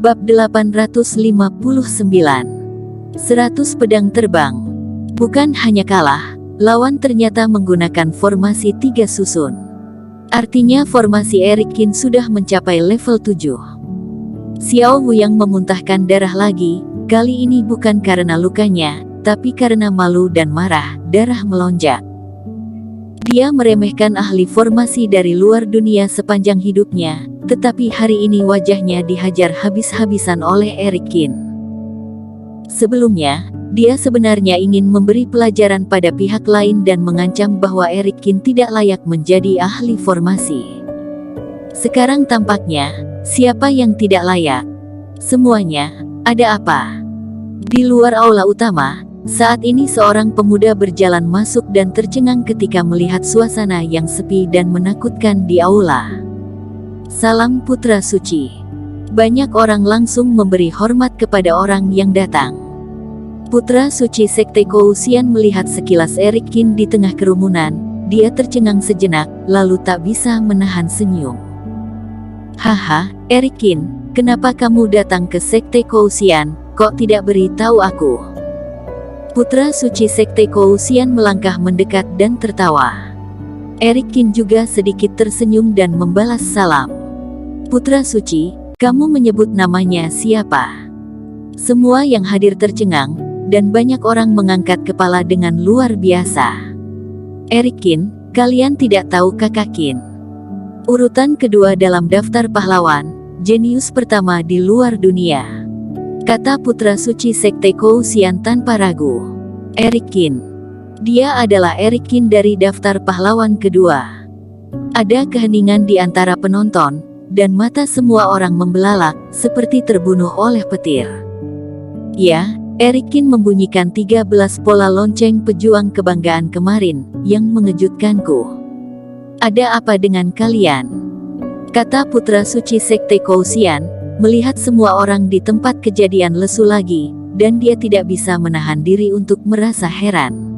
Bab 859. 100 pedang terbang. Bukan hanya kalah, lawan ternyata menggunakan formasi 3 susun. Artinya formasi Eric Kin sudah mencapai level 7. Xiao Wuyang memuntahkan darah lagi, kali ini bukan karena lukanya, tapi karena malu dan marah, darah melonjak. Dia meremehkan ahli formasi dari luar dunia sepanjang hidupnya, tetapi hari ini wajahnya dihajar habis-habisan oleh Eric Kin. Sebelumnya, dia sebenarnya ingin memberi pelajaran pada pihak lain dan mengancam bahwa Eric Kin tidak layak menjadi ahli formasi. Sekarang tampaknya, siapa yang tidak layak? Semuanya, ada apa? Di luar aula utama, saat ini seorang pemuda berjalan masuk dan tercengang ketika melihat suasana yang sepi dan menakutkan di aula. Salam Putra Suci. Banyak orang langsung memberi hormat kepada orang yang datang. Putra Suci Sekte Kouxian melihat sekilas Eric Kin di tengah kerumunan, dia tercengang sejenak, lalu tak bisa menahan senyum. Haha, Eric Kin, kenapa kamu datang ke Sekte Kouxian, kok tidak beritahu aku? Putra Suci Sekte Kouxian melangkah mendekat dan tertawa. Eric Kin juga sedikit tersenyum dan membalas salam. Putra Suci, kamu menyebut namanya siapa? Semua yang hadir tercengang, dan banyak orang mengangkat kepala dengan luar biasa. Eric Kin, kalian tidak tahu kakak Kin. Urutan kedua dalam daftar pahlawan, jenius pertama di luar dunia. Kata Putra Suci Sekte Kouxian tanpa ragu. Eric Kin. Dia adalah Eric Kin dari daftar pahlawan kedua. Ada keheningan di antara penonton, dan mata semua orang membelalak, seperti terbunuh oleh petir. Ya, Eric Kin membunyikan 13 pola lonceng pejuang kebanggaan kemarin, yang mengejutkanku. Ada apa dengan kalian? Kata Putra Suci Sekte Kouxian, melihat semua orang di tempat kejadian lesu lagi, dan dia tidak bisa menahan diri untuk merasa heran.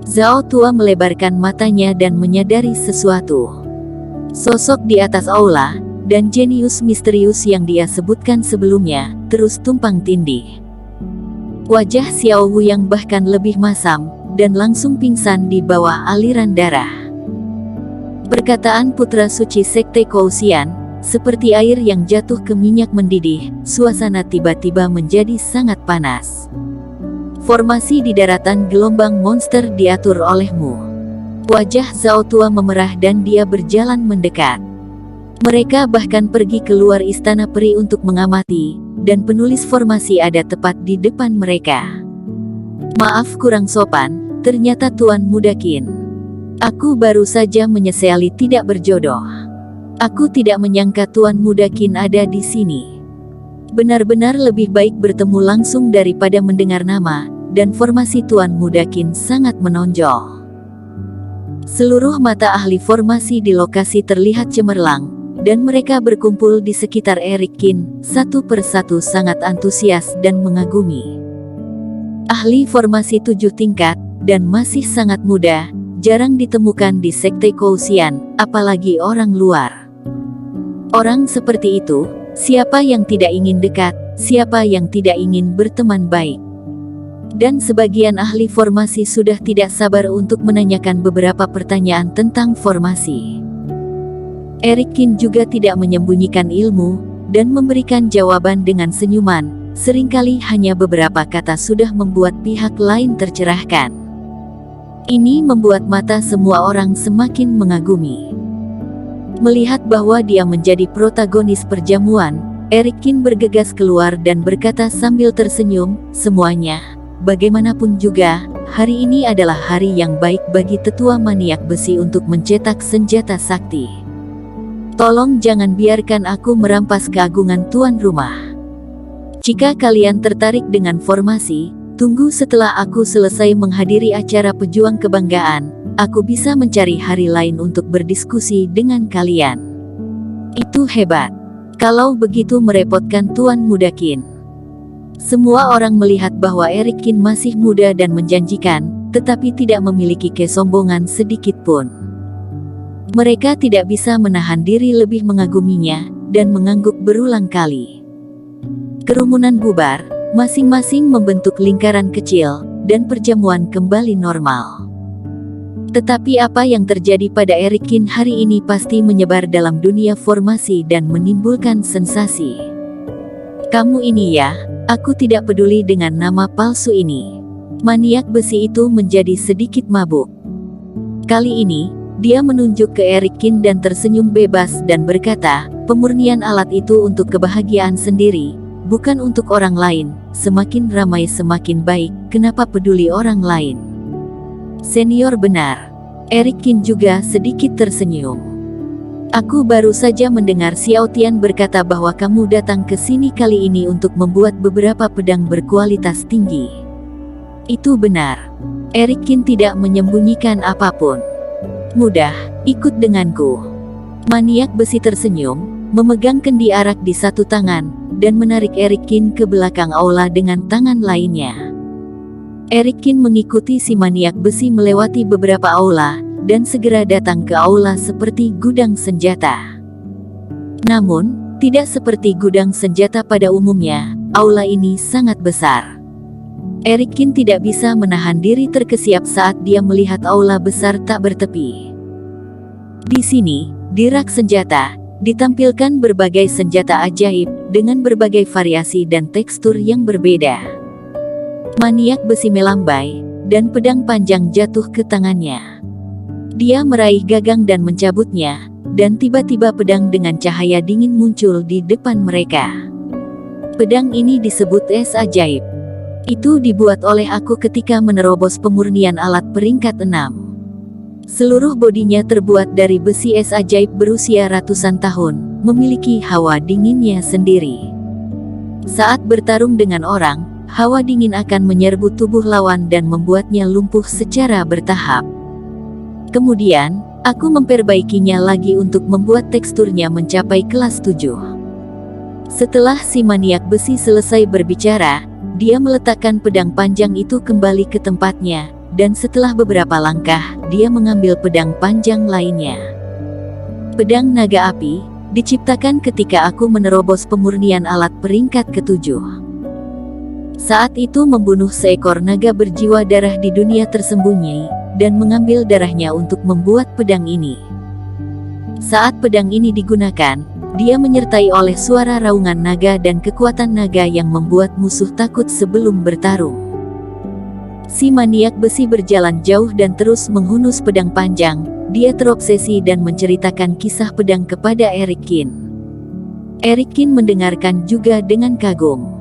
Zhao Tua melebarkan matanya dan menyadari sesuatu. Sosok di atas aula, dan jenius misterius yang dia sebutkan sebelumnya, terus tumpang tindih. Wajah Xiao Wuyang bahkan lebih masam, dan langsung pingsan di bawah aliran darah. Perkataan Putra Suci Sekte Kouxian, seperti air yang jatuh ke minyak mendidih, suasana tiba-tiba menjadi sangat panas. Formasi di daratan gelombang monster diatur olehmu. Wajah Zhao Tua memerah dan dia berjalan mendekat. Mereka bahkan pergi keluar istana peri untuk mengamati, dan penulis formasi ada tepat di depan mereka. Maaf kurang sopan, ternyata Tuan Muda Kin. Aku baru saja menyesali tidak berjodoh. Aku tidak menyangka Tuan Muda Kin ada di sini. Benar-benar lebih baik bertemu langsung daripada mendengar nama, dan formasi Tuan Muda Kin sangat menonjol. Seluruh mata ahli formasi di lokasi terlihat cemerlang, dan mereka berkumpul di sekitar Eric Kin, satu persatu sangat antusias dan mengagumi. Ahli formasi 7 tingkat, dan masih sangat muda, jarang ditemukan di Sekte Kouxian, apalagi orang luar. Orang seperti itu, siapa yang tidak ingin dekat, siapa yang tidak ingin berteman baik? Dan sebagian ahli formasi sudah tidak sabar untuk menanyakan beberapa pertanyaan tentang formasi. Eric Kin juga tidak menyembunyikan ilmu, dan memberikan jawaban dengan senyuman, seringkali hanya beberapa kata sudah membuat pihak lain tercerahkan. Ini membuat mata semua orang semakin mengagumi. Melihat bahwa dia menjadi protagonis perjamuan, Eric Kin bergegas keluar dan berkata sambil tersenyum, semuanya. Bagaimanapun juga, hari ini adalah hari yang baik bagi tetua maniak besi untuk mencetak senjata sakti. Tolong jangan biarkan aku merampas keagungan tuan rumah. Jika kalian tertarik dengan formasi, tunggu setelah aku selesai menghadiri acara pejuang kebanggaan, aku bisa mencari hari lain untuk berdiskusi dengan kalian. Itu hebat. Kalau begitu merepotkan Tuan Muda Kin. Semua orang melihat bahwa Eric Kin masih muda dan menjanjikan, tetapi tidak memiliki kesombongan sedikit pun. Mereka tidak bisa menahan diri lebih mengaguminya, dan mengangguk berulang kali. Kerumunan bubar, masing-masing membentuk lingkaran kecil, dan perjamuan kembali normal. Tetapi apa yang terjadi pada Eric Kin hari ini pasti menyebar dalam dunia formasi dan menimbulkan sensasi. Kamu ini ya, aku tidak peduli dengan nama palsu ini. Maniak besi itu menjadi sedikit mabuk. Kali ini, dia menunjuk ke Eric Kin dan tersenyum bebas dan berkata, pemurnian alat itu untuk kebahagiaan sendiri, bukan untuk orang lain. Semakin ramai semakin baik, kenapa peduli orang lain? Senior benar. Eric Kin juga sedikit tersenyum. Aku baru saja mendengar Xiao Tian berkata bahwa kamu datang ke sini kali ini untuk membuat beberapa pedang berkualitas tinggi. Itu benar. Eric Kin tidak menyembunyikan apapun. Mudah, ikut denganku. Maniak besi tersenyum, memegang kendi arak di satu tangan, dan menarik Eric Kin ke belakang aula dengan tangan lainnya. Eric Kin mengikuti si maniak besi melewati beberapa aula, dan segera datang ke aula seperti gudang senjata. Namun, tidak seperti gudang senjata pada umumnya, aula ini sangat besar. Eric Kin tidak bisa menahan diri terkesiap saat dia melihat aula besar tak bertepi. Di sini, di rak senjata, ditampilkan berbagai senjata ajaib, dengan berbagai variasi dan tekstur yang berbeda. Maniak besi melambai, dan pedang panjang jatuh ke tangannya. Dia meraih gagang dan mencabutnya, dan tiba-tiba pedang dengan cahaya dingin muncul di depan mereka. Pedang ini disebut es ajaib. Itu dibuat oleh aku ketika menerobos pemurnian alat peringkat 6. Seluruh bodinya terbuat dari besi es ajaib berusia ratusan tahun, memiliki hawa dinginnya sendiri. Saat bertarung dengan orang, hawa dingin akan menyerbu tubuh lawan dan membuatnya lumpuh secara bertahap. Kemudian, aku memperbaikinya lagi untuk membuat teksturnya mencapai kelas 7. Setelah si maniak besi selesai berbicara, dia meletakkan pedang panjang itu kembali ke tempatnya, dan setelah beberapa langkah, dia mengambil pedang panjang lainnya. Pedang naga api, diciptakan ketika aku menerobos pemurnian alat peringkat ke-7. Saat itu membunuh seekor naga berjiwa darah di dunia tersembunyi, dan mengambil darahnya untuk membuat pedang ini. Saat pedang ini digunakan, dia menyertai oleh suara raungan naga dan kekuatan naga yang membuat musuh takut sebelum bertarung. Si maniak besi berjalan jauh dan terus menghunus pedang panjang, dia terobsesi dan menceritakan kisah pedang kepada Eric Kin. Eric Kin mendengarkan juga dengan kagum.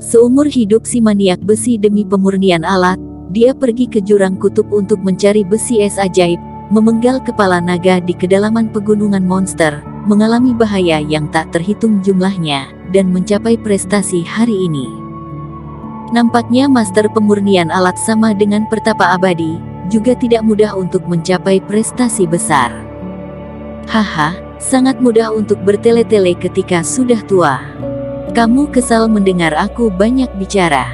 Seumur hidup si maniak besi demi pemurnian alat, dia pergi ke jurang kutub untuk mencari besi es ajaib, memenggal kepala naga di kedalaman pegunungan monster, mengalami bahaya yang tak terhitung jumlahnya, dan mencapai prestasi hari ini. Nampaknya master pemurnian alat sama dengan pertapa abadi, juga tidak mudah untuk mencapai prestasi besar. Haha, sangat mudah untuk bertele-tele ketika sudah tua. Kamu kesal mendengar aku banyak bicara.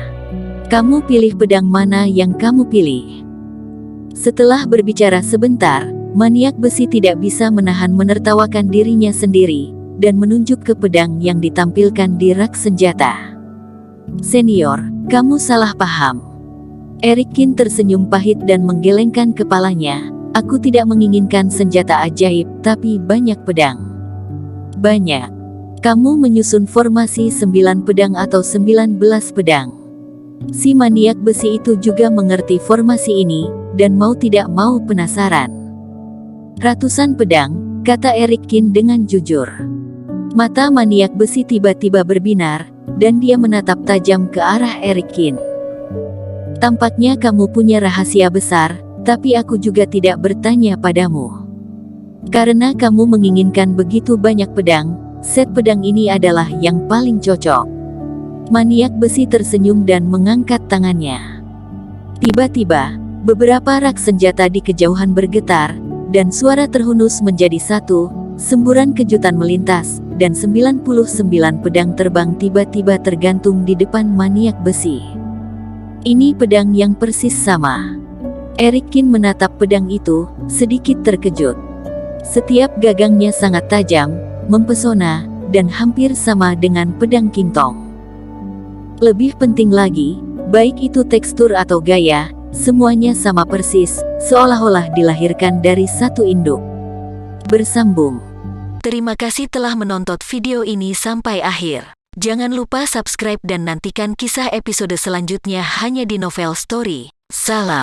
Kamu pilih pedang mana yang kamu pilih? Setelah berbicara sebentar, maniak besi tidak bisa menahan menertawakan dirinya sendiri, dan menunjuk ke pedang yang ditampilkan di rak senjata. Senior, kamu salah paham. Eric Kin tersenyum pahit dan menggelengkan kepalanya. Aku tidak menginginkan senjata ajaib, tapi banyak pedang. Banyak. Kamu menyusun formasi 9 pedang atau 19 pedang. Si maniak besi itu juga mengerti formasi ini, dan mau tidak mau penasaran. Ratusan pedang, kata Eric Kin dengan jujur. Mata maniak besi tiba-tiba berbinar, dan dia menatap tajam ke arah Eric Kin. Tampaknya kamu punya rahasia besar, tapi aku juga tidak bertanya padamu. Karena kamu menginginkan begitu banyak pedang, set pedang ini adalah yang paling cocok. Maniak besi tersenyum dan mengangkat tangannya. Tiba-tiba, beberapa rak senjata di kejauhan bergetar, dan suara terhunus menjadi satu, semburan kejutan melintas, dan 99 pedang terbang tiba-tiba tergantung di depan maniak besi. Ini pedang yang persis sama. Eric Kin menatap pedang itu, sedikit terkejut. Setiap gagangnya sangat tajam, mempesona, dan hampir sama dengan pedang King Tong. Lebih penting lagi, baik itu tekstur atau gaya, semuanya sama persis, seolah-olah dilahirkan dari satu induk. Bersambung. Terima kasih telah menonton video ini sampai akhir. Jangan lupa subscribe dan nantikan kisah episode selanjutnya hanya di Novel Story. Salam.